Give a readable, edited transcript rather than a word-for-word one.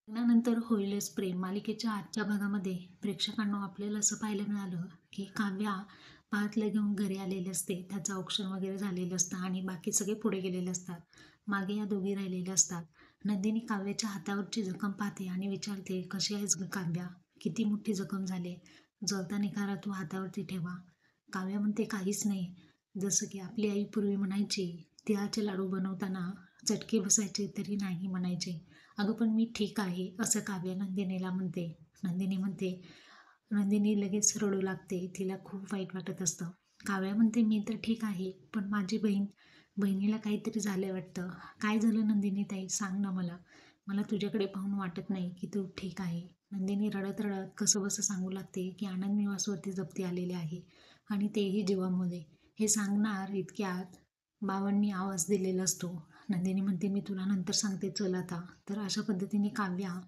लग्नानंतर होईलच प्रेम मालिकेच्या आजच्या भागामध्ये प्रेक्षकांना आपल्याला असं पाहायला मिळालं की काव्या पार्थला घेऊन घरी आलेले असते. त्याचं औक्षण वगैरे झालेलं असतं आणि बाकी सगळे पुढे गेलेले असतात. मागे या दोघी राहिलेल्या असतात. नंदिनी काव्याच्या हातावरची जखम पाहते आणि विचारते, कशी आहेस ग काव्या? किती मोठी जखम झाली. जळता निखारा तू हातावरती ठेवा. काव्या म्हणते, काहीच नाही. जसं की आपली आई पूर्वी म्हणायची, तिळाचे लाडू बनवताना चटके बसायचे तरी नाही म्हणायचे. अगं पण मी ठीक आहे, असं काव्य नंदिनीला म्हणते. नंदिनी म्हणते नंदिनी लगेच रडू लागते. तिला खूप वाईट वाटत असतं. काव्या म्हणते, मी तर ठीक आहे, पण माझी बहिणीला काहीतरी झालं वाटतं. काय झालं नंदिनी ताई, सांग ना मला. मला तुझ्याकडे पाहून वाटत नाही की तू ठीक आहे. नंदिनी रडत रडत कसंबसं सांगू लागते की आनंद निवासवरती जप्ती आलेले आहे आणि तेही जीवामुळे. हे सांगणार इतक्यात बाबांनी आवाज दिलेला असतो. नंदिनी म्हणते, मी तुला नंतर सांगते, चल आता. तर अशा पद्धतीने काव्या